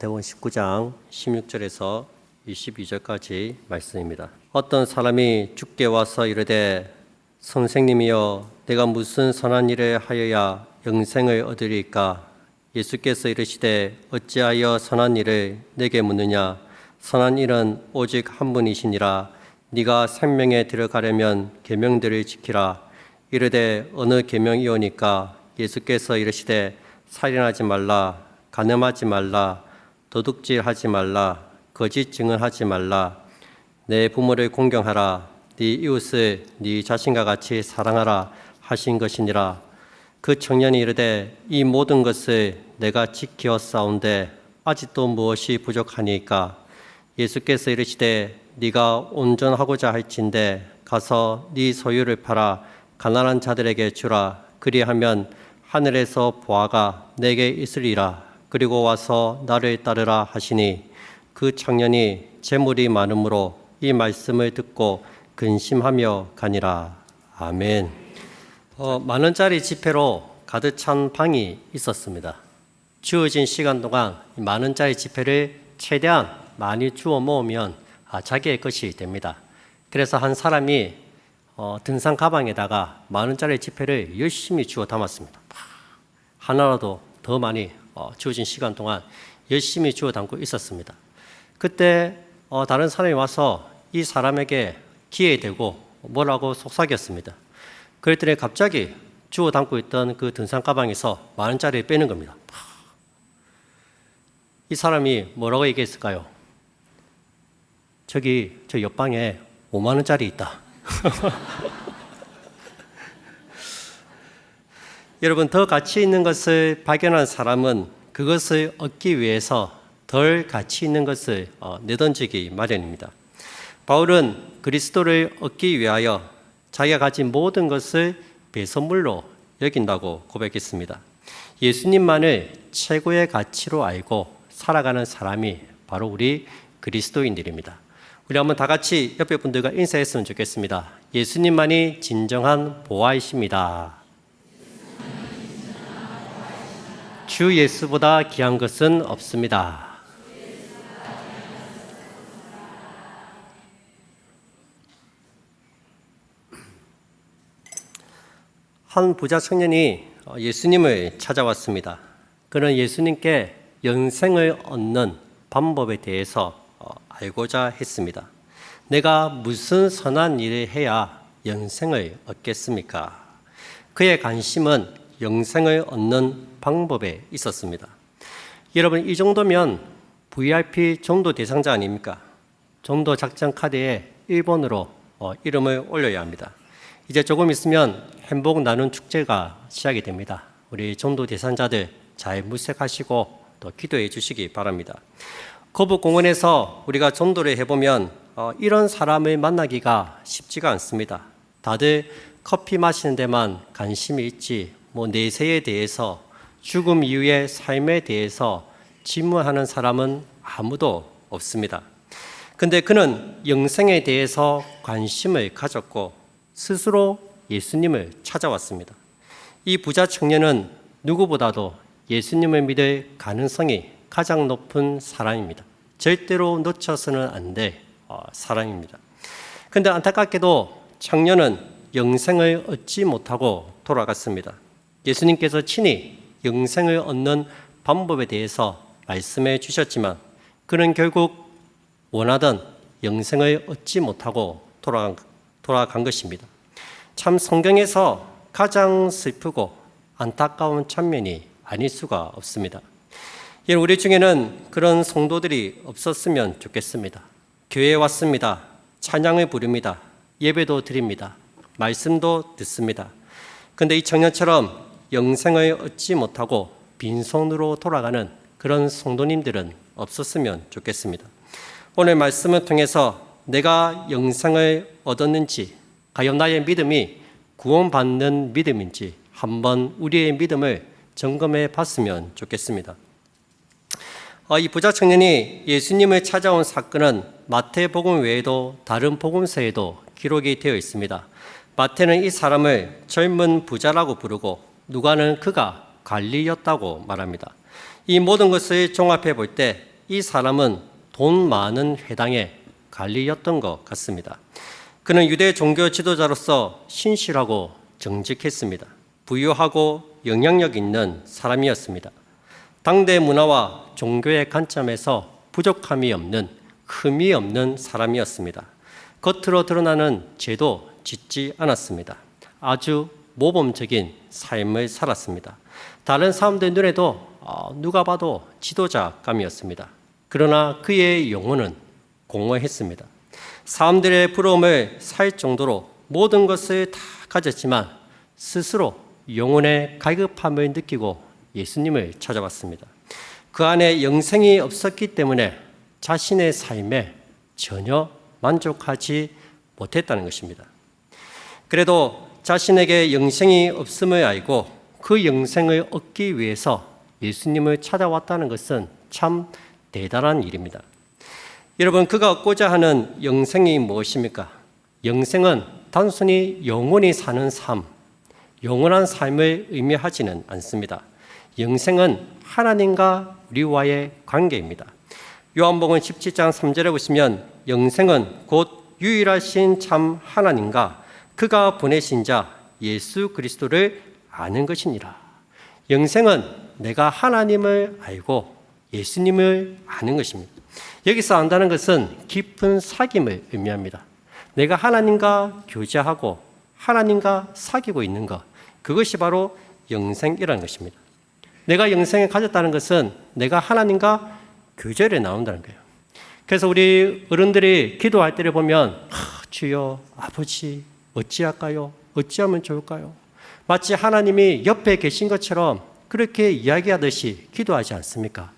마태복음 19장 16절에서 22절까지 말씀입니다. 어떤 사람이 주께 와서 이르되 선생님이여 내가 무슨 선한 일을 하여야 영생을 얻으리까? 예수께서 이르시되 어찌하여 선한 일을 내게 묻느냐? 선한 일은 오직 한 분이시니라. 네가 생명에 들어가려면 계명들을 지키라. 이르되 어느 계명이오니까? 예수께서 이르시되 살인하지 말라, 간음하지 말라, 도둑질하지 말라, 거짓 증언하지 말라, 내 부모를 공경하라, 네 이웃을 네 자신과 같이 사랑하라 하신 것이니라. 그 청년이 이르되 이 모든 것을 내가 지키었사온데 아직도 무엇이 부족하니까? 예수께서 이르시되 네가 온전하고자 할진대 가서 네 소유를 팔아 가난한 자들에게 주라. 그리하면 하늘에서 보화가 내게 있으리라. 그리고 와서 나를 따르라 하시니 그 청년이 재물이 많으므로 이 말씀을 듣고 근심하며 가니라. 아멘. 10,000원짜리 지폐로 가득 찬 방이 있었습니다. 주어진 시간 동안 10,000원짜리 지폐를 최대한 많이 주워 모으면 자기의 것이 됩니다. 그래서 한 사람이 등산 가방에다가 10,000원짜리 지폐를 열심히 주워 담았습니다. 하나라도 더 많이 주어진 시간 동안 열심히 주워 담고 있었습니다. 그때 다른 사람이 와서 이 사람에게 기에 대고 뭐라고 속삭였습니다. 그랬더니 갑자기 주워 담고 있던 그 등산 가방에서 10,000원짜리를 빼는 겁니다. 이 사람이 뭐라고 얘기했을까요? 저 옆방에 50,000원짜리 있다. 여러분, 더 가치 있는 것을 발견한 사람은 그것을 얻기 위해서 덜 가치 있는 것을 내던지기 마련입니다. 바울은 그리스도를 얻기 위하여 자기가 가진 모든 것을 배선물로 여긴다고 고백했습니다. 예수님만을 최고의 가치로 알고 살아가는 사람이 바로 우리 그리스도인들입니다. 우리 한번 다 같이 옆에 분들과 인사했으면 좋겠습니다. 예수님만이 진정한 보화이십니다. 주 예수보다 귀한 것은 없습니다. 한 부자 청년이 예수님을 찾아왔습니다. 그는 예수님께 영생을 얻는 방법에 대해서 알고자 했습니다. 내가 무슨 선한 일을 해야 영생을 얻겠습니까? 그의 관심은 영생을 얻는 방법에 있었습니다. 여러분, 이 정도면 VIP 전도 대상자 아닙니까? 전도 작전 카드에 1번으로 이름을 올려야 합니다. 이제 조금 있으면 행복 나눔 축제가 시작이 됩니다. 우리 전도 대상자들 잘 물색하시고 또 기도해 주시기 바랍니다. 거북공원에서 우리가 전도를 해보면 이런 사람을 만나기가 쉽지가 않습니다. 다들 커피 마시는 데만 관심이 있지 내세에 대해서, 죽음 이후의 삶에 대해서 질문하는 사람은 아무도 없습니다. 근데 그는 영생에 대해서 관심을 가졌고 스스로 예수님을 찾아왔습니다. 이 부자 청년은 누구보다도 예수님을 믿을 가능성이 가장 높은 사람입니다. 절대로 놓쳐서는 안 될 사람입니다. 근데 안타깝게도 청년은 영생을 얻지 못하고 돌아갔습니다. 예수님께서 친히 영생을 얻는 방법에 대해서 말씀해 주셨지만 그는 결국 원하던 영생을 얻지 못하고 돌아간 것입니다. 참 성경에서 가장 슬프고 안타까운 장면이 아닐 수가 없습니다. 우리 중에는 그런 성도들이 없었으면 좋겠습니다. 교회에 왔습니다. 찬양을 부릅니다. 예배도 드립니다. 말씀도 듣습니다. 그런데 이 청년처럼 영생을 얻지 못하고 빈손으로 돌아가는 그런 성도님들은 없었으면 좋겠습니다. 오늘 말씀을 통해서 내가 영생을 얻었는지, 과연 나의 믿음이 구원받는 믿음인지 한번 우리의 믿음을 점검해 봤으면 좋겠습니다. 이 부자 청년이 예수님을 찾아온 사건은 마태복음 외에도 다른 복음서에도 기록이 되어 있습니다. 마태는 이 사람을 젊은 부자라고 부르고 누가는 그가 관리였다고 말합니다. 이 모든 것을 종합해 볼 때 이 사람은 돈 많은 회당의 관리였던 것 같습니다. 그는 유대 종교 지도자로서 신실하고 정직했습니다. 부유하고 영향력 있는 사람이었습니다. 당대 문화와 종교의 관점에서 부족함이 없는, 흠이 없는 사람이었습니다. 겉으로 드러나는 죄도 짓지 않았습니다. 아주 모범적인 삶을 살았습니다. 다른 사람들 눈에도 누가 봐도 지도자감이었습니다. 그러나 그의 영혼은 공허했습니다. 사람들의 부러움을 살 정도로 모든 것을 다 가졌지만 스스로 영혼의 갈급함을 느끼고 예수님을 찾아왔습니다. 그 안에 영생이 없었기 때문에 자신의 삶에 전혀 만족하지 못했다는 것입니다. 그래도 자신에게 영생이 없음을 알고 그 영생을 얻기 위해서 예수님을 찾아왔다는 것은 참 대단한 일입니다. 여러분, 그가 얻고자 하는 영생이 무엇입니까? 영생은 단순히 영원히 사는 삶, 영원한 삶을 의미하지는 않습니다. 영생은 하나님과 우리와의 관계입니다. 요한복음 17장 3절에 보시면 영생은 곧 유일하신 참 하나님과 그가 보내신 자 예수 그리스도를 아는 것이니라. 영생은 내가 하나님을 알고 예수님을 아는 것입니다. 여기서 안다는 것은 깊은 사귐을 의미합니다. 내가 하나님과 교제하고 하나님과 사귀고 있는 것, 그것이 바로 영생이라는 것입니다. 내가 영생을 가졌다는 것은 내가 하나님과 교제를 나눈다는 거예요. 그래서 우리 어른들이 기도할 때를 보면 주여 아버지 어찌할까요? 어찌하면 좋을까요? 마치 하나님이 옆에 계신 것처럼 그렇게 이야기하듯이 기도하지 않습니까?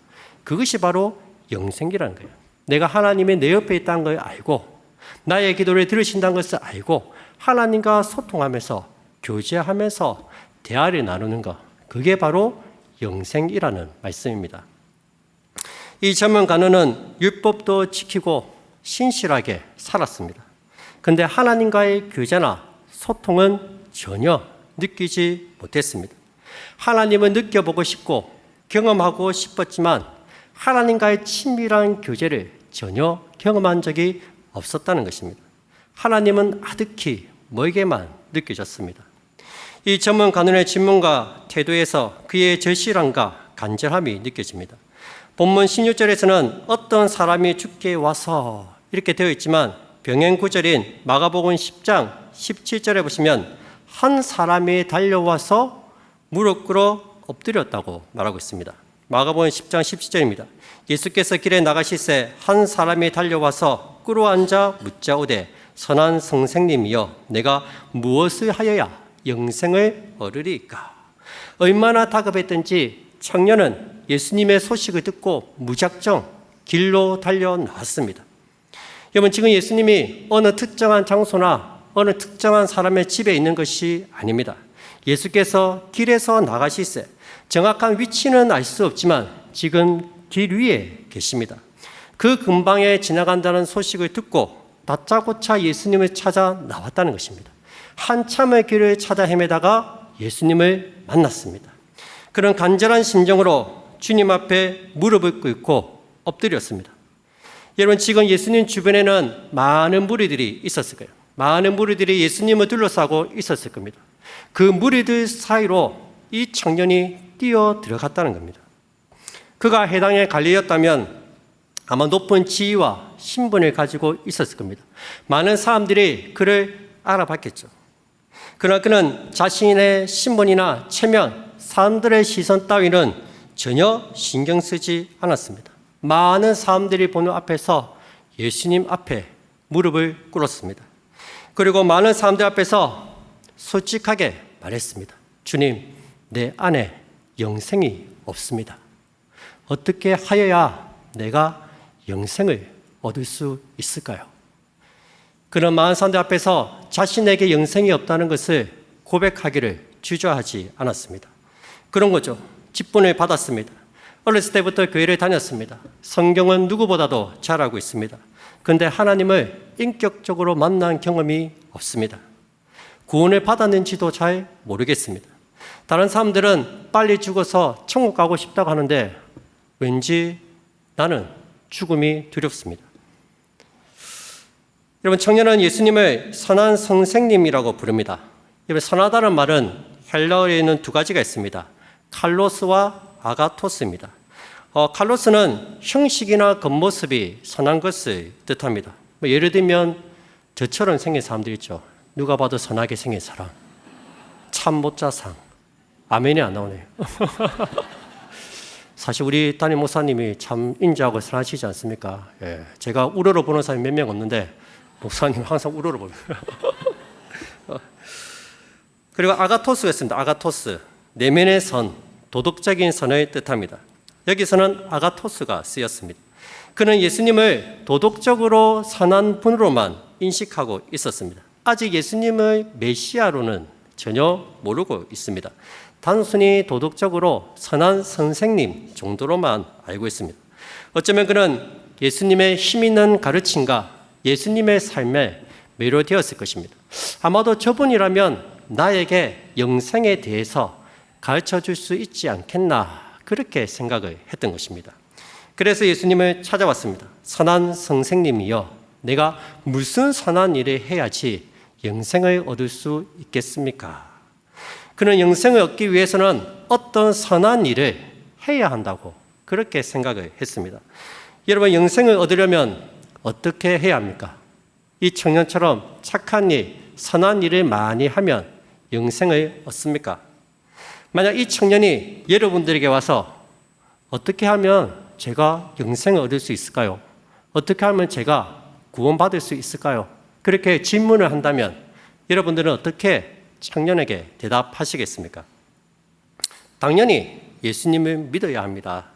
그것이 바로 영생이라는 거예요. 내가 하나님이 내 옆에 있다는 걸 알고 나의 기도를 들으신다는 것을 알고 하나님과 소통하면서 교제하면서 대화를 나누는 것, 그게 바로 영생이라는 말씀입니다. 이 전문가는 율법도 지키고 신실하게 살았습니다. 그런데 하나님과의 교제나 소통은 전혀 느끼지 못했습니다. 하나님은 느껴보고 싶고 경험하고 싶었지만 하나님과의 친밀한 교제를 전혀 경험한 적이 없었다는 것입니다. 하나님은 아득히 멀게만 느껴졌습니다. 이 전문 간원의 질문과 태도에서 그의 절실함과 간절함이 느껴집니다. 본문 16절에서는 어떤 사람이 죽게 와서 이렇게 되어 있지만 병행 구절인 마가복음 10장 17절에 보시면 한 사람이 달려와서 무릎 꿇어 엎드렸다고 말하고 있습니다. 마가복음 10장 17절입니다. 예수께서 길에 나가실새 한 사람이 달려와서 꿇어 앉아 묻자오되 선한 선생님이여 내가 무엇을 하여야 영생을 얻으리까? 얼마나 다급했던지 청년은 예수님의 소식을 듣고 무작정 길로 달려 나왔습니다. 여러분, 지금 예수님이 어느 특정한 장소나 어느 특정한 사람의 집에 있는 것이 아닙니다. 예수께서 길에서 나가실새 정확한 위치는 알 수 없지만 지금 길 위에 계십니다. 그 근방에 지나간다는 소식을 듣고 다짜고짜 예수님을 찾아 나왔다는 것입니다. 한참의 길을 찾아 헤매다가 예수님을 만났습니다. 그런 간절한 심정으로 주님 앞에 무릎을 꿇고 엎드렸습니다. 여러분, 지금 예수님 주변에는 많은 무리들이 있었을 거예요. 많은 무리들이 예수님을 둘러싸고 있었을 겁니다. 그 무리들 사이로 이 청년이 뛰어 들어갔다는 겁니다. 그가 해당의 관리였다면 아마 높은 지위와 신분을 가지고 있었을 겁니다. 많은 사람들이 그를 알아봤겠죠. 그러나 그는 자신의 신분이나 체면, 사람들의 시선 따위는 전혀 신경 쓰지 않았습니다. 많은 사람들이 보는 앞에서 예수님 앞에 무릎을 꿇었습니다. 그리고 많은 사람들 앞에서 솔직하게 말했습니다. 주님, 내 안에 영생이 없습니다. 어떻게 하여야 내가 영생을 얻을 수 있을까요? 그런 많은 사람들 앞에서 자신에게 영생이 없다는 것을 고백하기를 주저하지 않았습니다. 그런 거죠. 직분을 받았습니다. 어렸을 때부터 교회를 다녔습니다. 성경은 누구보다도 잘 알고 있습니다. 그런데 하나님을 인격적으로 만난 경험이 없습니다. 구원을 받았는지도 잘 모르겠습니다. 다른 사람들은 빨리 죽어서 천국 가고 싶다고 하는데 왠지 나는 죽음이 두렵습니다. 여러분, 청년은 예수님을 선한 선생님이라고 부릅니다. 여러분, 선하다는 말은 헬라어에는 두 가지가 있습니다. 칼로스와 아가토스입니다. 칼로스는 형식이나 겉모습이 선한 것을 뜻합니다. 예를 들면 저처럼 생긴 사람들 있죠. 누가 봐도 선하게 생긴 사람. 참모짜상. 아멘이 안 나오네요. 사실 우리 담임 목사님이 참 인자하고 선하시지 않습니까? 예, 제가 우러러 보는 사람이 몇 명 없는데 목사님 항상 우러러 봅니다. 그리고 아가토스가 있습니다. 아가토스, 내면의 선, 도덕적인 선을 뜻합니다. 여기서는 아가토스가 쓰였습니다. 그는 예수님을 도덕적으로 선한 분으로만 인식하고 있었습니다. 아직 예수님을 메시아로는 전혀 모르고 있습니다. 단순히 도덕적으로 선한 선생님 정도로만 알고 있습니다. 어쩌면 그는 예수님의 힘 있는 가르침과 예수님의 삶에 매료되었을 것입니다. 아마도 저분이라면 나에게 영생에 대해서 가르쳐 줄 수 있지 않겠나 그렇게 생각을 했던 것입니다. 그래서 예수님을 찾아왔습니다. 선한 선생님이여, 내가 무슨 선한 일을 해야지 영생을 얻을 수 있겠습니까? 그는 영생을 얻기 위해서는 어떤 선한 일을 해야 한다고 그렇게 생각을 했습니다. 여러분, 영생을 얻으려면 어떻게 해야 합니까? 이 청년처럼 착한 일, 선한 일을 많이 하면 영생을 얻습니까? 만약 이 청년이 여러분들에게 와서 어떻게 하면 제가 영생을 얻을 수 있을까요? 어떻게 하면 제가 구원받을 수 있을까요? 그렇게 질문을 한다면 여러분들은 어떻게 청년에게 대답하시겠습니까? 당연히 예수님을 믿어야 합니다.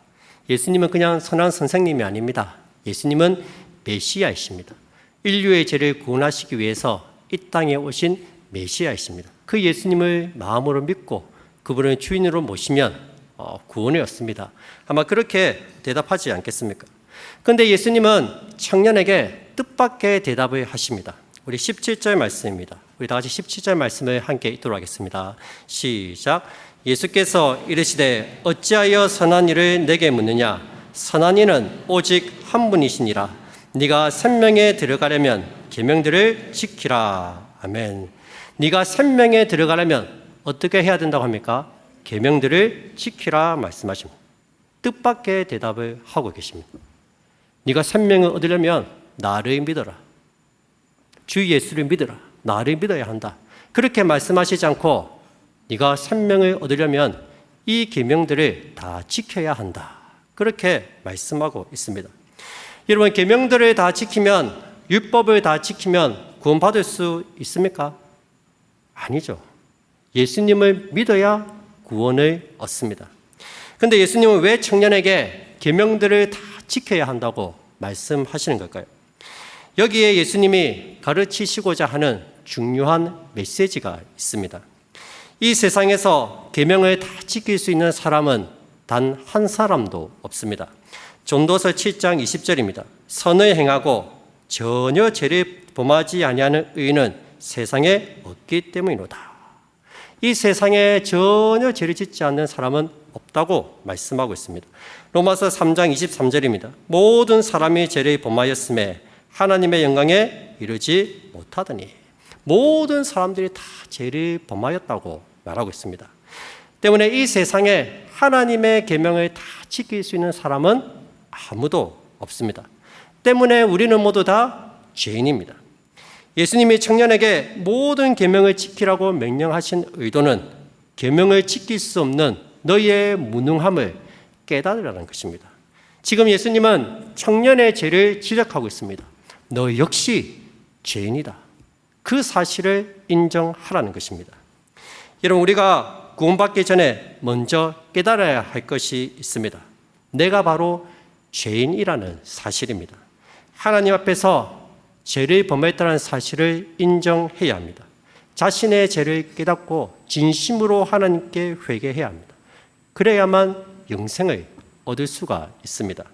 예수님은 그냥 선한 선생님이 아닙니다. 예수님은 메시아이십니다. 인류의 죄를 구원하시기 위해서 이 땅에 오신 메시아이십니다. 그 예수님을 마음으로 믿고 그분을 주인으로 모시면 구원을 얻습니다. 아마 그렇게 대답하지 않겠습니까? 그런데 예수님은 청년에게 뜻밖의 대답을 하십니다. 우리 17절 말씀입니다. 우리 다 같이 17절 말씀을 함께 읽도록 하겠습니다. 시작. 예수께서 이르시되 어찌하여 선한 일을 내게 묻느냐? 선한 이는 오직 한 분이시니라. 네가 생명에 들어가려면 계명들을 지키라. 아멘. 네가 생명에 들어가려면 어떻게 해야 된다고 합니까? 계명들을 지키라 말씀하십니다. 뜻밖의 대답을 하고 계십니다. 네가 생명을 얻으려면 나를 믿어라. 주 예수를 믿어라. 나를 믿어야 한다. 그렇게 말씀하시지 않고 네가 생명을 얻으려면 이 계명들을 다 지켜야 한다. 그렇게 말씀하고 있습니다. 여러분, 계명들을 다 지키면, 율법을 다 지키면 구원받을 수 있습니까? 아니죠. 예수님을 믿어야 구원을 얻습니다. 그런데 예수님은 왜 청년에게 계명들을 다 지켜야 한다고 말씀하시는 걸까요? 여기에 예수님이 가르치시고자 하는 중요한 메시지가 있습니다. 이 세상에서 계명을 다 지킬 수 있는 사람은 단 한 사람도 없습니다. 전도서 7장 20절입니다. 선을 행하고 전혀 죄를 범하지 아니하는 의인은 세상에 없기 때문이로다. 이 세상에 전혀 죄를 짓지 않는 사람은 없다고 말씀하고 있습니다. 로마서 3장 23절입니다. 모든 사람이 죄를 범하였음에 하나님의 영광에 이르지 못하더니. 모든 사람들이 다 죄를 범하였다고 말하고 있습니다. 때문에 이 세상에 하나님의 계명을 다 지킬 수 있는 사람은 아무도 없습니다. 때문에 우리는 모두 다 죄인입니다. 예수님이 청년에게 모든 계명을 지키라고 명령하신 의도는 계명을 지킬 수 없는 너희의 무능함을 깨달으라는 것입니다. 지금 예수님은 청년의 죄를 지적하고 있습니다. 너 역시 죄인이다. 그 사실을 인정하라는 것입니다. 여러분, 우리가 구원받기 전에 먼저 깨달아야 할 것이 있습니다. 내가 바로 죄인이라는 사실입니다. 하나님 앞에서 죄를 범했다는 사실을 인정해야 합니다. 자신의 죄를 깨닫고 진심으로 하나님께 회개해야 합니다. 그래야만 영생을 얻을 수가 있습니다.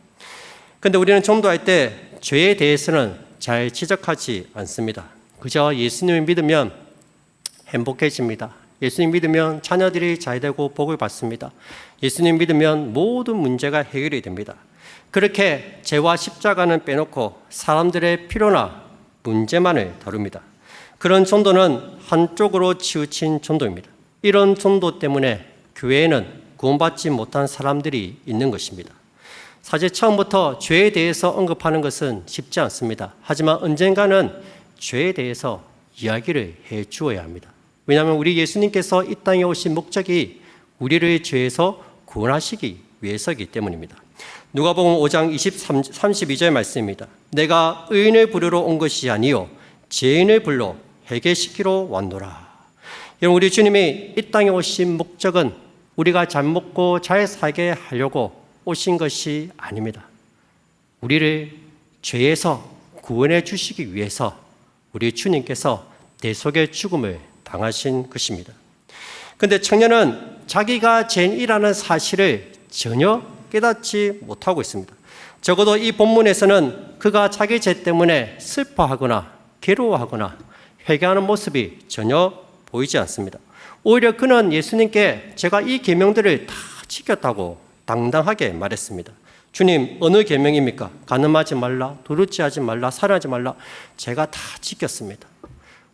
그런데 우리는 전도할 때 죄에 대해서는 잘 지적하지 않습니다. 그저 예수님을 믿으면 행복해집니다. 예수님 믿으면 자녀들이 잘 되고 복을 받습니다. 예수님 믿으면 모든 문제가 해결이 됩니다. 그렇게 죄와 십자가는 빼놓고 사람들의 필요나 문제만을 다룹니다. 그런 전도는 한쪽으로 치우친 전도입니다. 이런 전도 때문에 교회에는 구원받지 못한 사람들이 있는 것입니다. 사실 처음부터 죄에 대해서 언급하는 것은 쉽지 않습니다. 하지만 언젠가는 죄에 대해서 이야기를 해 주어야 합니다. 왜냐하면 우리 예수님께서 이 땅에 오신 목적이 우리를 죄에서 구원하시기 위해서이기 때문입니다. 누가복음 5장 32절 말씀입니다. 내가 의인을 부르러 온 것이 아니요 죄인을 불러 회개시키러 왔노라. 여러분, 우리 주님이 이 땅에 오신 목적은 우리가 잘 먹고 잘 살게 하려고 오신 것이 아닙니다. 우리를 죄에서 구원해 주시기 위해서 우리 주님께서 대속의 죽음을 당하신 것입니다. 그런데 청년은 자기가 죄인이라는 사실을 전혀 깨닫지 못하고 있습니다. 적어도 이 본문에서는 그가 자기 죄 때문에 슬퍼하거나 괴로워하거나 회개하는 모습이 전혀 보이지 않습니다. 오히려 그는 예수님께 제가 이 계명들을 다 지켰다고 당당하게 말했습니다. 주님, 어느 계명입니까? 간음하지 말라, 도둑질 하지 말라, 살인하지 말라. 제가 다 지켰습니다.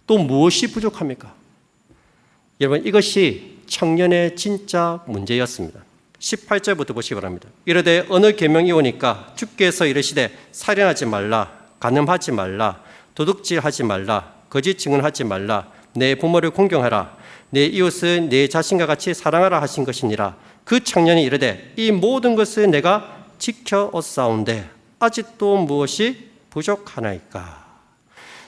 또 무엇이 부족합니까? 여러분, 이것이 청년의 진짜 문제였습니다. 18절부터 보시기 바랍니다. 이르되 어느 계명이 오니까 주께서 이르시되 살인하지 말라, 간음하지 말라, 도둑질하지 말라, 거짓 증언하지 말라, 내 부모를 공경하라, 내 이웃을 내 자신과 같이 사랑하라 하신 것이니라. 그 청년이 이르되 이 모든 것을 내가 지켜왔사온데 아직도 무엇이 부족하나이까?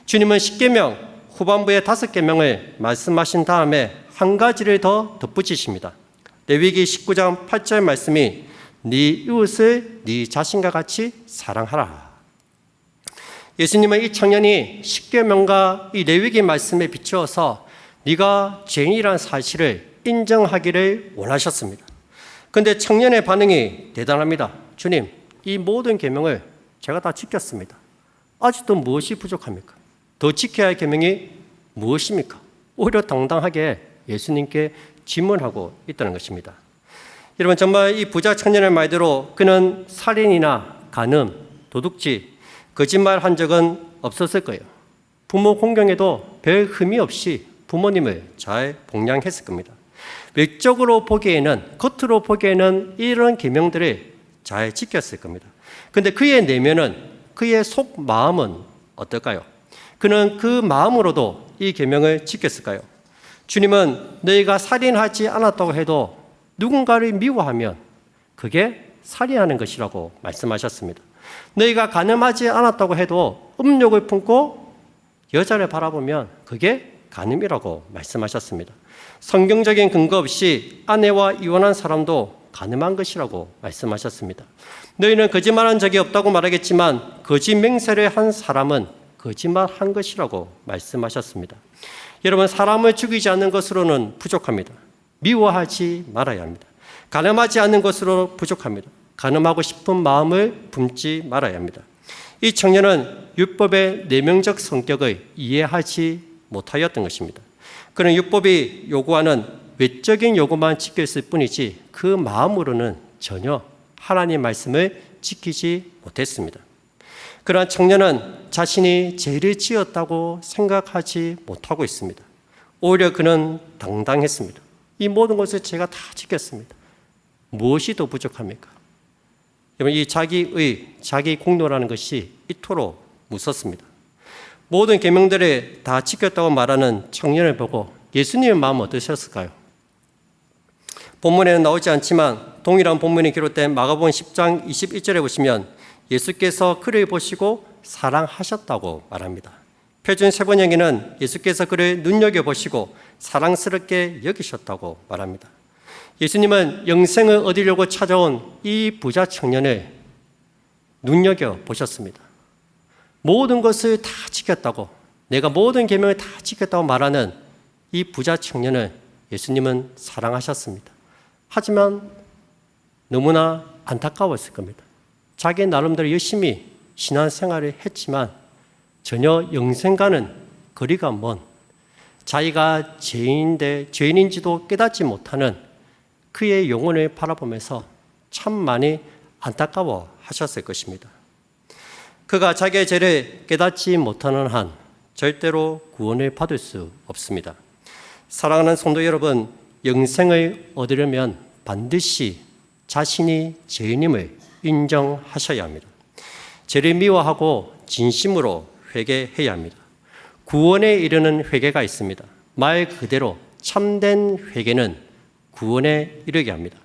주님은 10계명 후반부의 5계명을 말씀하신 다음에 한 가지를 더 덧붙이십니다. 레위기 19장 8절 말씀이 네 이웃을 네 자신과 같이 사랑하라. 예수님은 이 청년이 10계명과 이 레위기 말씀에 비추어서 네가 죄인이라는 사실을 인정하기를 원하셨습니다. 그런데 청년의 반응이 대단합니다. 주님, 이 모든 계명을 제가 다 지켰습니다. 아직도 무엇이 부족합니까? 더 지켜야 할 계명이 무엇입니까? 오히려 당당하게 예수님께 질문하고 있다는 것입니다. 여러분, 정말 이 부자 청년의 말대로 그는 살인이나 간음, 도둑질, 거짓말 한 적은 없었을 거예요. 부모 공경에도 별 흠이 없이 부모님을 잘 봉양했을 겁니다. 외적으로 보기에는, 겉으로 보기에는 이런 계명들을 잘 지켰을 겁니다. 그런데 그의 내면은, 그의 속 마음은 어떨까요? 그는 그 마음으로도 이 계명을 지켰을까요? 주님은 너희가 살인하지 않았다고 해도 누군가를 미워하면 그게 살인하는 것이라고 말씀하셨습니다. 너희가 간음하지 않았다고 해도 음욕을 품고 여자를 바라보면 그게 간음이라고 말씀하셨습니다. 성경적인 근거 없이 아내와 이혼한 사람도 간음한 것이라고 말씀하셨습니다. 너희는 거짓말한 적이 없다고 말하겠지만 거짓 맹세를 한 사람은 거짓말한 것이라고 말씀하셨습니다. 여러분, 사람을 죽이지 않는 것으로는 부족합니다. 미워하지 말아야 합니다. 간음하지 않는 것으로 부족합니다. 간음하고 싶은 마음을 품지 말아야 합니다. 이 청년은 율법의 내면적 성격을 이해하지 못하였던 것입니다. 그는 율법이 요구하는 외적인 요구만 지켰을 뿐이지 그 마음으로는 전혀 하나님 말씀을 지키지 못했습니다. 그러한 청년은 자신이 죄를 지었다고 생각하지 못하고 있습니다. 오히려 그는 당당했습니다. 이 모든 것을 제가 다 지켰습니다. 무엇이 더 부족합니까? 여러분, 이 자기의, 자기 공로라는 것이 이토록 무섭습니다. 모든 계명들을 다 지켰다고 말하는 청년을 보고 예수님의 마음은 어떠셨을까요? 본문에는 나오지 않지만 동일한 본문이 기록된 마가복음 10장 21절에 보시면 예수께서 그를 보시고 사랑하셨다고 말합니다. 표준 세번역에는 예수께서 그를 눈여겨보시고 사랑스럽게 여기셨다고 말합니다. 예수님은 영생을 얻으려고 찾아온 이 부자 청년을 눈여겨보셨습니다. 모든 것을 다 지켰다고, 내가 모든 계명을 다 지켰다고 말하는 이 부자 청년을 예수님은 사랑하셨습니다. 하지만 너무나 안타까웠을 겁니다. 자기 나름대로 열심히 신앙생활을 했지만 전혀 영생과는 거리가 먼, 자기가 죄인인지도 깨닫지 못하는 그의 영혼을 바라보면서 참 많이 안타까워하였을 하셨을 것입니다. 그가 자기의 죄를 깨닫지 못하는 한 절대로 구원을 받을 수 없습니다. 사랑하는 성도 여러분, 영생을 얻으려면 반드시 자신이 죄인임을 인정하셔야 합니다. 죄를 미워하고 진심으로 회개해야 합니다. 구원에 이르는 회개가 있습니다. 말 그대로 참된 회개는 구원에 이르게 합니다.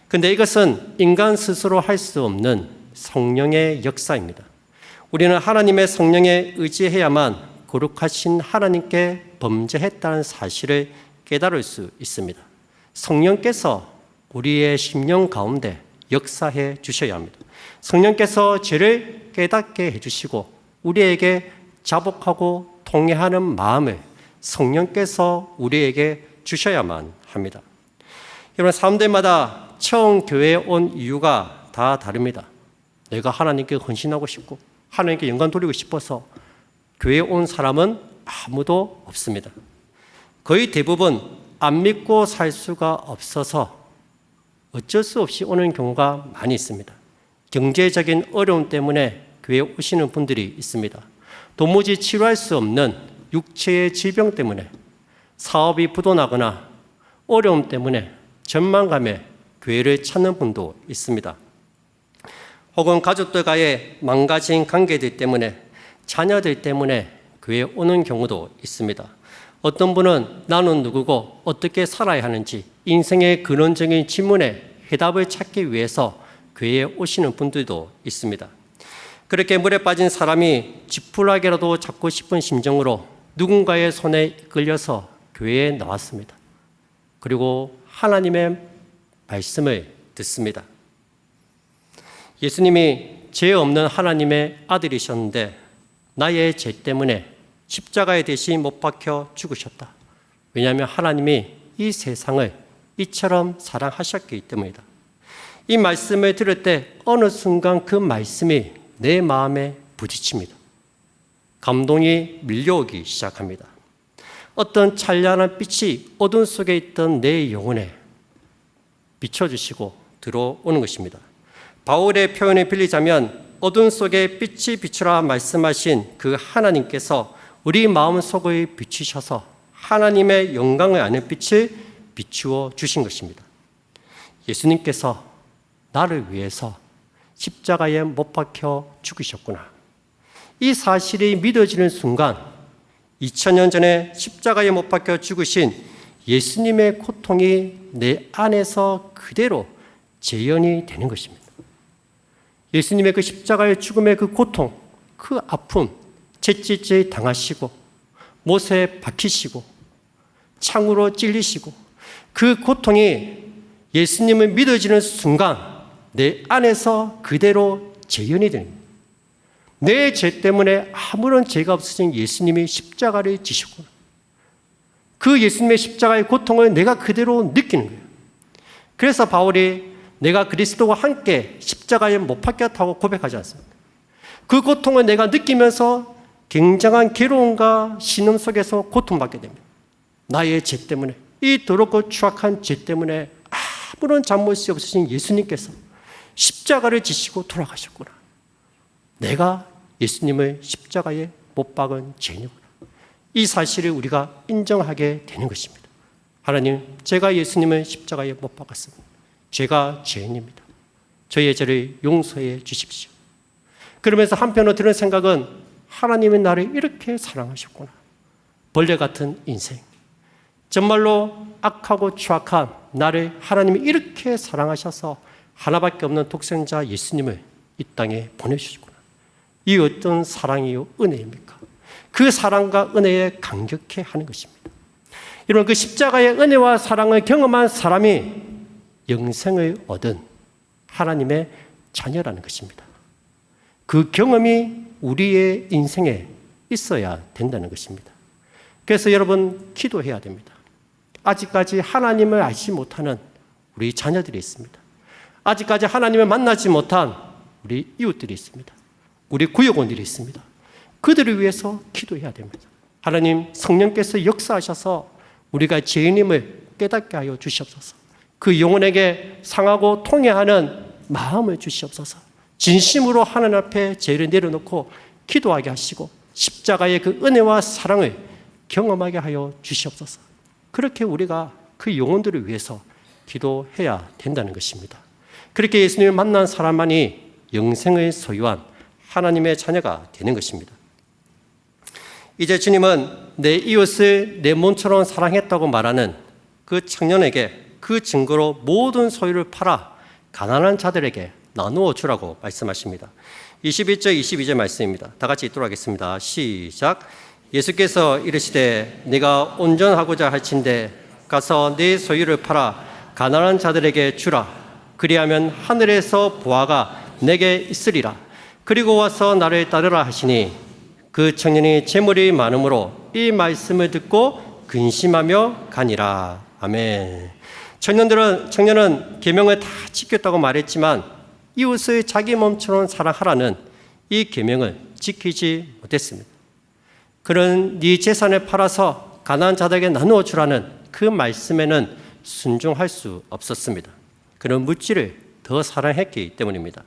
근데 이것은 인간 스스로 할 수 없는 성령의 역사입니다. 우리는 하나님의 성령에 의지해야만 거룩하신 하나님께 범죄했다는 사실을 깨달을 수 있습니다. 성령께서 우리의 심령 가운데 역사해 주셔야 합니다. 성령께서 죄를 깨닫게 해주시고 우리에게 자복하고 통회하는 마음을 성령께서 우리에게 주셔야만 합니다. 여러분, 사람들마다 처음 교회에 온 이유가 다 다릅니다. 내가 하나님께 헌신하고 싶고 하나님께 영광 돌리고 싶어서 교회에 온 사람은 아무도 없습니다. 거의 대부분 안 믿고 살 수가 없어서 어쩔 수 없이 오는 경우가 많이 있습니다. 경제적인 어려움 때문에 교회에 오시는 분들이 있습니다. 도무지 치료할 수 없는 육체의 질병 때문에, 사업이 부도나거나 어려움 때문에 절망감에 교회를 찾는 분도 있습니다. 혹은 가족들과의 망가진 관계들 때문에, 자녀들 때문에 교회에 오는 경우도 있습니다. 어떤 분은 나는 누구고 어떻게 살아야 하는지 인생의 근원적인 질문에 해답을 찾기 위해서 교회에 오시는 분들도 있습니다. 그렇게 물에 빠진 사람이 지푸라기라도 잡고 싶은 심정으로 누군가의 손에 이끌려서 교회에 나왔습니다. 그리고 하나님의 말씀을 듣습니다. 예수님이 죄 없는 하나님의 아들이셨는데 나의 죄 때문에 십자가에 대신 못 박혀 죽으셨다. 왜냐하면 하나님이 이 세상을 이처럼 사랑하셨기 때문이다. 이 말씀을 들을 때 어느 순간 그 말씀이 내 마음에 부딪힙니다. 감동이 밀려오기 시작합니다. 어떤 찬란한 빛이 어둠 속에 있던 내 영혼에 비춰주시고 들어오는 것입니다. 바울의 표현을 빌리자면 어둠 속에 빛이 비추라 말씀하신 그 하나님께서 우리 마음속을 비추셔서 하나님의 영광을 아는 빛을 비추어 주신 것입니다. 예수님께서 나를 위해서 십자가에 못 박혀 죽으셨구나. 이 사실이 믿어지는 순간 2000년 전에 십자가에 못 박혀 죽으신 예수님의 고통이 내 안에서 그대로 재현이 되는 것입니다. 예수님의 그 십자가의 죽음의 그 고통, 그 아픔, 채찍질 당하시고 못에 박히시고 창으로 찔리시고 그 고통이 예수님을 믿어지는 순간 내 안에서 그대로 재현이 됩니다. 내 죄 때문에 아무런 죄가 없으신 예수님이 십자가를 지셨구나. 그 예수님의 십자가의 고통을 내가 그대로 느끼는 거예요. 그래서 바울이 내가 그리스도와 함께 십자가에 못 박혔다고 고백하지 않습니다. 그 고통을 내가 느끼면서 굉장한 괴로움과 신음 속에서 고통받게 됩니다. 나의 죄 때문에, 이 더럽고 추악한 죄 때문에 아무런 잘못이 없으신 예수님께서 십자가를 지시고 돌아가셨구나. 내가 예수님을 십자가에 못 박은 죄인이구나. 이 사실을 우리가 인정하게 되는 것입니다. 하나님, 제가 예수님을 십자가에 못 박았습니다. 제가 죄인입니다. 저의 죄를 용서해 주십시오. 그러면서 한편으로 드는 생각은 하나님이 나를 이렇게 사랑하셨구나. 벌레 같은 인생, 정말로 악하고 추악한 나를 하나님이 이렇게 사랑하셔서 하나밖에 없는 독생자 예수님을 이 땅에 보내주시구나. 이 어떤 사랑이요 은혜입니까? 그 사랑과 은혜에 감격해 하는 것입니다. 여러분, 그 십자가의 은혜와 사랑을 경험한 사람이 영생을 얻은 하나님의 자녀라는 것입니다. 그 경험이 우리의 인생에 있어야 된다는 것입니다. 그래서 여러분, 기도해야 됩니다. 아직까지 하나님을 알지 못하는 우리 자녀들이 있습니다. 아직까지 하나님을 만나지 못한 우리 이웃들이 있습니다. 우리 구역원들이 있습니다. 그들을 위해서 기도해야 됩니다. 하나님, 성령께서 역사하셔서 우리가 죄인임을 깨닫게 하여 주시옵소서. 그 영혼에게 상하고 통회하는 마음을 주시옵소서. 진심으로 하나님 앞에 죄를 내려놓고 기도하게 하시고 십자가의 그 은혜와 사랑을 경험하게 하여 주시옵소서. 그렇게 우리가 그 영혼들을 위해서 기도해야 된다는 것입니다. 그렇게 예수님을 만난 사람만이 영생을 소유한 하나님의 자녀가 되는 것입니다. 이제 주님은 내 이웃을 내 몸처럼 사랑했다고 말하는 그 청년에게 그 증거로 모든 소유를 팔아 가난한 자들에게 나누어 주라고 말씀하십니다. 21절 22절 말씀입니다. 다 같이 읽도록 하겠습니다. 시작. 예수께서 이르시되 네가 온전하고자 할진대 가서 네 소유를 팔아 가난한 자들에게 주라. 그리하면 하늘에서 보화가 내게 있으리라. 그리고 와서 나를 따르라 하시니 그 청년이 재물이 많음으로 이 말씀을 듣고 근심하며 가니라. 아멘. 청년은 계명을 다 지켰다고 말했지만 이웃을 자기 몸처럼 사랑하라는 이 계명을 지키지 못했습니다. 그는 네 재산을 팔아서 가난한 자들에게 나누어 주라는 그 말씀에는 순종할 수 없었습니다. 그는 물질을 더 사랑했기 때문입니다.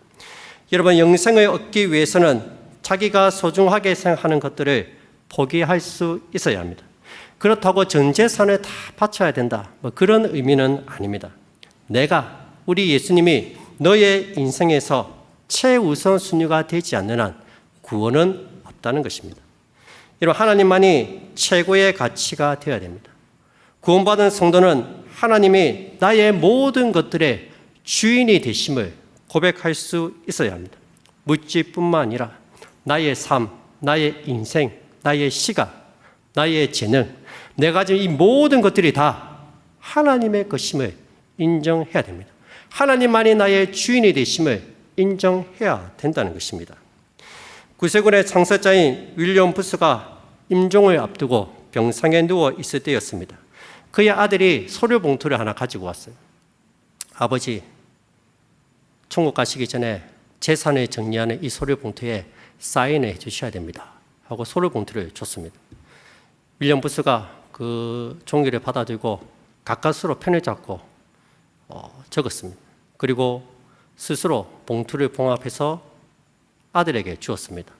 여러분, 영생을 얻기 위해서는 자기가 소중하게 생각하는 것들을 포기할 수 있어야 합니다. 그렇다고 전 재산을 다 바쳐야 된다, 그런 의미는 아닙니다. 우리 예수님이 너의 인생에서 최우선순위가 되지 않는 한 구원은 없다는 것입니다. 여러분, 하나님만이 최고의 가치가 되어야 됩니다. 구원받은 성도는 하나님이 나의 모든 것들의 주인이 되심을 고백할 수 있어야 합니다. 물질뿐만 아니라 나의 삶, 나의 인생, 나의 시간, 나의 재능, 내가 가진 이 모든 것들이 다 하나님의 것임을 인정해야 됩니다. 하나님만이 나의 주인이 되심을 인정해야 된다는 것입니다. 구세군의 창설자인 윌리엄 부스가 임종을 앞두고 병상에 누워 있을 때였습니다. 그의 아들이 서류 봉투를 하나 가지고 왔어요. 아버지, 천국 가시기 전에 재산을 정리하는 이 서류 봉투에 사인해 주셔야 됩니다 하고 서류 봉투를 줬습니다. 윌리엄 부스가 그 종이를 받아들고 가까스로 펜을 잡고 적었습니다. 그리고 스스로 봉투를 봉합해서 아들에게 주었습니다.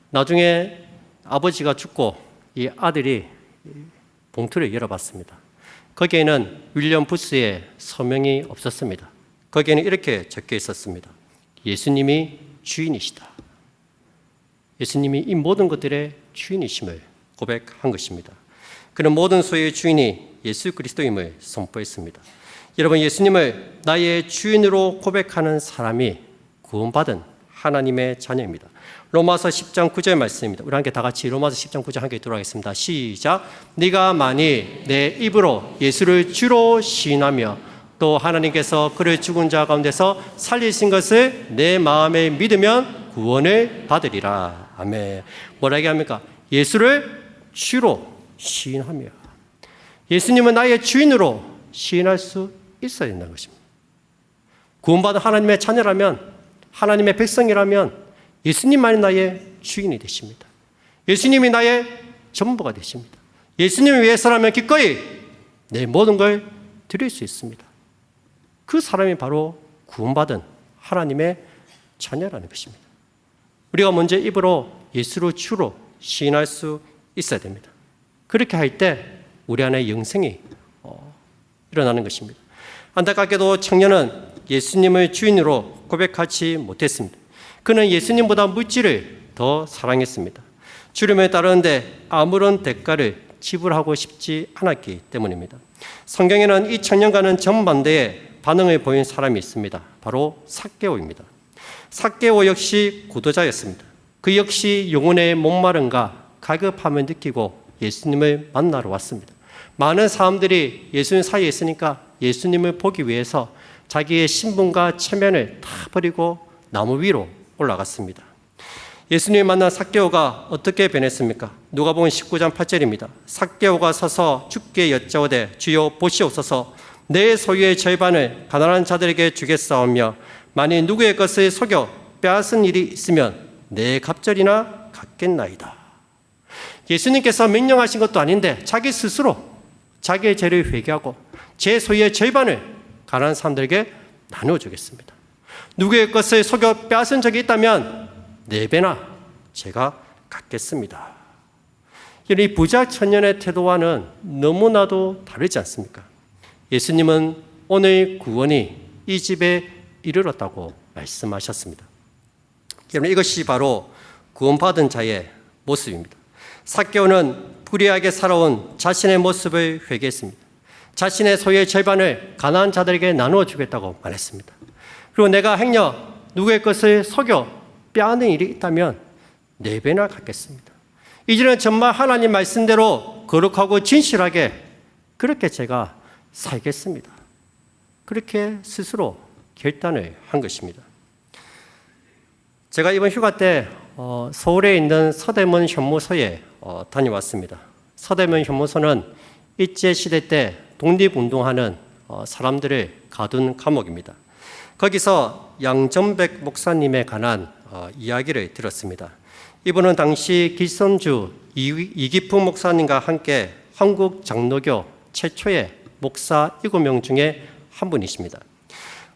나중에 아버지가 죽고 이 아들이 봉투를 열어봤습니다. 거기에는 윌리엄 부스의 서명이 없었습니다. 거기에는 이렇게 적혀 있었습니다. 예수님이 주인이시다. 예수님이 이 모든 것들의 주인이심을 고백한 것입니다. 그는 모든 소유의 주인이 예수 그리스도임을 선포했습니다. 여러분, 예수님을 나의 주인으로 고백하는 사람이 구원받은 하나님의 자녀입니다. 로마서 10장 9절 말씀입니다. 우리 함께 다 같이 로마서 10장 9절 함께 들어가겠습니다. 시작. 네가 만일 내 입으로 예수를 주로 시인하며 또 하나님께서 그를 죽은 자 가운데서 살리신 것을 내 마음에 믿으면 구원을 받으리라. 아멘. 뭐라 얘기합니까? 예수를 주로 시인하며, 예수님은 나의 주인으로 시인할 수 있어야 된다는 것입니다. 구원받은 하나님의 자녀라면, 하나님의 백성이라면 예수님만이 나의 주인이 되십니다. 예수님이 나의 전부가 되십니다. 예수님을 위해서라면 기꺼이 내 모든 걸 드릴 수 있습니다. 그 사람이 바로 구원받은 하나님의 자녀라는 것입니다. 우리가 먼저 입으로 예수를 주로 시인할 수 있어야 됩니다. 그렇게 할 때 우리 안에 영생이 일어나는 것입니다. 안타깝게도 청년은 예수님을 주인으로 고백하지 못했습니다. 그는 예수님보다 물질을 더 사랑했습니다. 주님을 따르는데 아무런 대가를 지불하고 싶지 않았기 때문입니다. 성경에는 이 청년과는 정반대의 반응을 보인 사람이 있습니다. 바로 삭개오입니다. 삭개오 역시 구도자였습니다. 그 역시 영혼의 목마름과 갈급함을 느끼고 예수님을 만나러 왔습니다. 많은 사람들이 예수님 사이에 있으니까 예수님을 보기 위해서 자기의 신분과 체면을 다 버리고 나무 위로 올라갔습니다. 예수님을 만난 삭개오가 어떻게 변했습니까? 누가복음 19장 8절입니다. 삭개오가 서서 주께 여짜오되 주여 보시옵소서, 내 소유의 절반을 가난한 자들에게 주겠사오며 만일 누구의 것을 속여 빼앗은 일이 있으면 내 갑절이나 갚겠나이다. 예수님께서 명령하신 것도 아닌데 자기 스스로 자기의 죄를 회개하고 제 소유의 절반을 가난한 사람들에게 나누어 주겠습니다. 누구의 것을 속여 빼앗은 적이 있다면 4배나 제가 갚겠습니다. 이 부자 청년의 태도와는 너무나도 다르지 않습니까? 예수님은 오늘 구원이 이 집에 이르렀다고 말씀하셨습니다. 여러분, 이것이 바로 구원받은 자의 모습입니다. 삭개오는 불의하게 살아온 자신의 모습을 회개했습니다. 자신의 소유의 절반을 가난한 자들에게 나누어 주겠다고 말했습니다. 그리고 내가 행여 누구의 것을 속여 빼앗는 일이 있다면 4배나 갚겠습니다. 이제는 정말 하나님 말씀대로 거룩하고 진실하게 그렇게 제가 살겠습니다. 그렇게 스스로 결단을 한 것입니다. 제가 이번 휴가 때 서울에 있는 서대문 현모소에 다녀왔습니다. 서대문 현모소는 일제시대 때 독립운동하는 사람들을 가둔 감옥입니다. 거기서 양정백 목사님에 관한 이야기를 들었습니다. 이분은 당시 길선주 이기풍 목사님과 함께 한국 장로교 최초의 목사 7명 중에 한 분이십니다.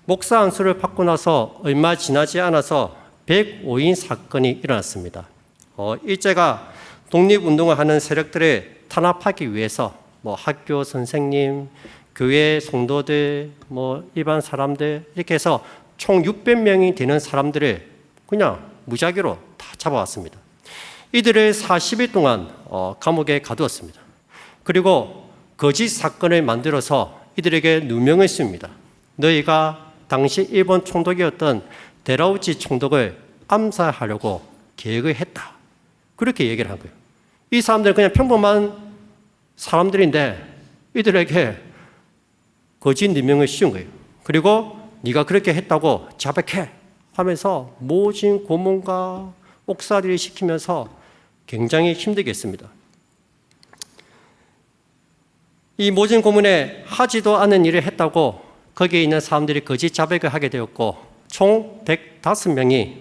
목사 안수를 받고 나서 얼마 지나지 않아서 105인 사건이 일어났습니다. 일제가 독립운동을 하는 세력들을 탄압하기 위해서 학교 선생님, 교회 성도들, 일반 사람들 이렇게 해서 총 600명이 되는 사람들을 그냥 무작위로 다 잡아왔습니다. 이들을 40일 동안 감옥에 가두었습니다. 그리고 거짓 사건을 만들어서 이들에게 누명을 씁니다. 너희가 당시 일본 총독이었던 데라우치 총독을 암살하려고 계획을 했다. 그렇게 얘기를 한 거예요. 이 사람들은 그냥 평범한 사람들인데 이들에게 거짓 누명을 씌운 거예요. 그리고 네가 그렇게 했다고 자백해 하면서 모진 고문과 옥살이를 시키면서 굉장히 힘들게 했습니다. 이 모진 고문에 하지도 않은 일을 했다고 거기에 있는 사람들이 거짓 자백을 하게 되었고 총 105명이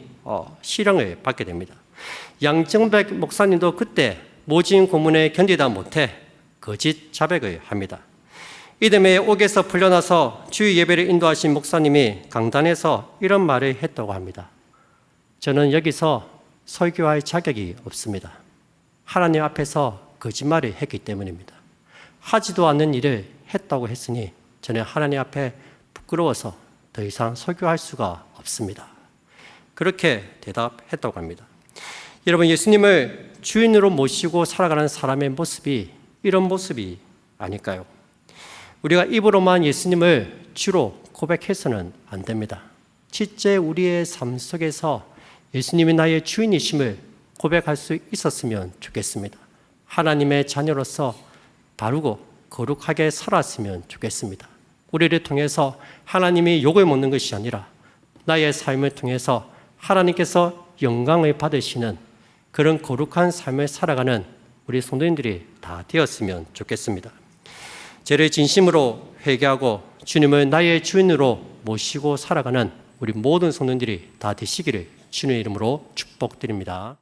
실형을 받게 됩니다. 양정백 목사님도 그때 모진 고문에 견디다 못해 거짓 자백을 합니다. 이듬해 옥에서 풀려나서 주의 예배를 인도하신 목사님이 강단에서 이런 말을 했다고 합니다. 저는 여기서 설교할 자격이 없습니다. 하나님 앞에서 거짓말을 했기 때문입니다. 하지도 않는 일을 했다고 했으니 저는 하나님 앞에 부끄러워서 더 이상 설교할 수가 없습니다. 그렇게 대답했다고 합니다. 여러분, 예수님을 주인으로 모시고 살아가는 사람의 모습이 이런 모습이 아닐까요? 우리가 입으로만 예수님을 주로 고백해서는 안 됩니다. 실제 우리의 삶 속에서 예수님이 나의 주인이심을 고백할 수 있었으면 좋겠습니다. 하나님의 자녀로서 바르고 거룩하게 살았으면 좋겠습니다. 우리를 통해서 하나님이 욕을 먹는 것이 아니라 나의 삶을 통해서 하나님께서 영광을 받으시는 그런 거룩한 삶을 살아가는 우리 성도님들이 다 되었으면 좋겠습니다. 죄를 진심으로 회개하고 주님을 나의 주인으로 모시고 살아가는 우리 모든 성도님들이 다 되시기를 주님의 이름으로 축복드립니다.